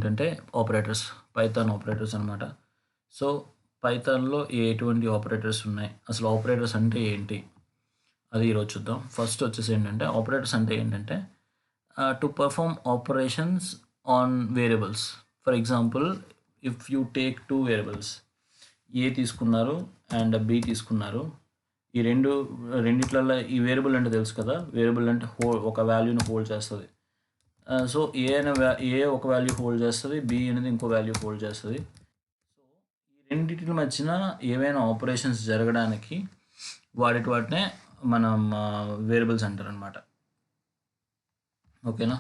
ఏంటంటే operators, Python operators అనమాట. So, పైథాన్‌లో ఎటువంటి ఆపరేటర్స్ ఉన్నాయి? అసలు ఆపరేటర్స్ అంటే ఏంటి? అది ఈరోజు చూద్దాం. ఫస్ట్ వచ్చేసి ఏంటంటే ఆపరేటర్స్ అంటే ఏంటంటే to perform operations on variables. For example if you take 2 variables A తీసుకున్నారు అండ్ బి తీసుకున్నారు. ఈ రెండిట్లల్లో ఈ వేరియబుల్ అంటే తెలుసు కదా! వేరియబుల్ అంటే ఒక వాల్యూని హోల్డ్ చేస్తది. సో, ఏ ఒక వాల్యూ హోల్డ్ చేస్తది. బి అనేది ఇంకో వాల్యూ హోల్డ్ చేస్తది. సో, ఈ రెండిటి మధ్యన ఏవైనా ఆపరేషన్స్ జరగడానికి వాటినే మనం వేరియబుల్స్ అంటారనమాట. ఓకేనా?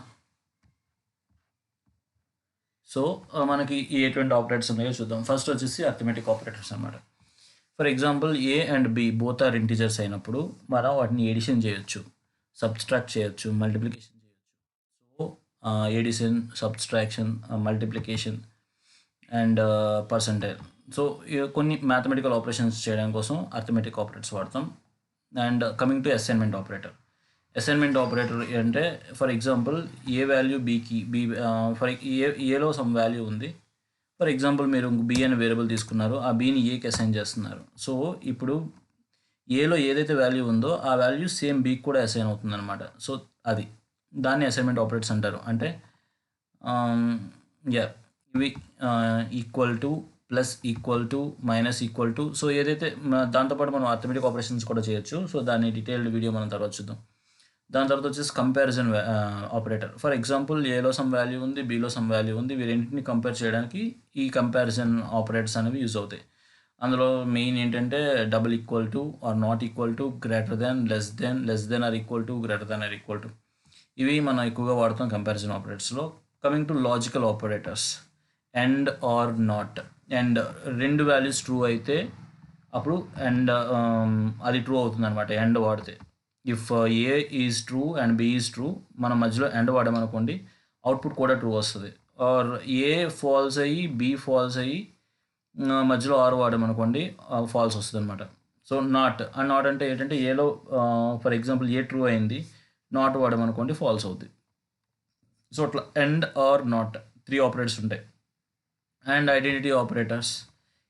సో, మనకి ఎటువంటి ఆపరేటర్స్ ఉన్నాయో చూద్దాం. ఫస్ట్ వచ్చేసి అర్థమెటిక్ ఆపరేటర్స్ అనమాట. For example A and B both are integers అయినప్పుడు మనం వాటిని ఎడిషన్ చేయొచ్చు, సబ్స్ట్రాక్ట్ చేయొచ్చు, మల్టిప్లికేషన్ చేయొచ్చు. So, addition, subtraction, multiplication and percentile. So, కొన్ని మ్యాథమెటికల్ ఆపరేషన్స్ చేయడం కోసం అర్థమెటిక్ ఆపరేటర్స్ వాడతాం. And coming to assignment operator. Assignment operator అంటే ఫర్ ఎగ్జాంపుల్ ఏ వాల్యూ బీకి ఫర్ ఏలో సమ్ వాల్యూ ఉంది. ఫర్ ఎగ్జాంపుల్ మీరు బి అనే వేరియబుల్ తీసుకున్నారు, ఆ బీని ఏకి అసైన్ చేస్తున్నారు. సో, ఇప్పుడు ఏలో ఏదైతే వాల్యూ ఉందో ఆ వాల్యూ సేమ్ బీకి కూడా అసైన్ అవుతుంది అనమాట. సో, దాన్ని అసైన్మెంట్ ఆపరేటర్స్ అంటారు. అంటే యా ఇవి equal to, plus equal to, minus equal to. So, ఏదైతే దాంతోపాటు మనం అర్థమెటిక్ ఆపరేషన్స్ కూడా చేయొచ్చు. సో, దాని డీటెయిల్డ్ వీడియో మనం తర్వాత చూద్దాం. దాని తర్వాత వచ్చేసి కంపారిజన్ ఆపరేటర్. ఫర్ ఎగ్జాంపుల్ ఏలో సమ్ వాల్యూ ఉంది, బీలో సమ్ వాల్యూ ఉంది. వీరెంటిని కంపేర్ చేయడానికి ఈ కంపారిజన్ ఆపరేటర్స్ అనేవి యూజ్ అవుతాయి. అందులో మెయిన్ ఏంటంటే double equal to or not equal to, greater than, less than or equal to, greater than or equal to. ఇవి మనం ఎక్కువగా వాడుతాం కంపారిజన్ ఆపరేటర్స్లో. Coming to logical operators, and or not. And రెండు వాల్యూస్ ట్రూ అయితే అప్పుడు and అది true అవుతుంది అనమాట అండ్ వాడితే. If A is true and B is true, మనం మధ్యలో అండ్ వాడామనుకోండి అవుట్పుట్ కూడా ట్రూ వస్తుంది. ఆర్ ఏ ఫాల్స్ అయ్యి బి ఫాల్స్ అయ్యి మధ్యలో ఆర్ వాడామనుకోండి ఫాల్స్ వస్తుంది అనమాట. సో, నాట్ అంటే ఏంటంటే ఏలో ఫర్ ఎగ్జాంపుల్ ఏ ట్రూ అయింది, నాట్ వాడామనుకోండి ఫాల్స్ అవుద్ది. సో, అట్లా అండ్ ఆర్ నాట్ 3 ఆపరేటర్స్ ఉంటాయి. And identity operators,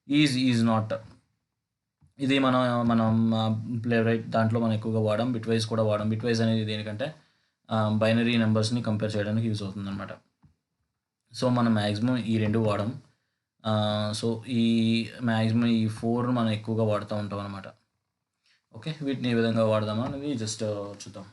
is not. ఇది మనం ప్లేరైట్ దాంట్లో మనం ఎక్కువగా వాడాం. బిట్వైజ్ కూడా వాడాం. బిట్వైజ్ అనేది దేనికంటే బైనరీ నెంబర్స్ని కంపేర్ చేయడానికి యూజ్ అవుతుందన్నమాట. సో, మనం మ్యాక్సిమం ఈ రెండు వాడాం. సో, మ్యాక్సిమం ఈ 4 మనం ఎక్కువగా వాడుతూ ఉంటాం అనమాట. ఓకే, వీటిని ఏ విధంగా వాడదామా అనేది జస్ట్ చూద్దాం.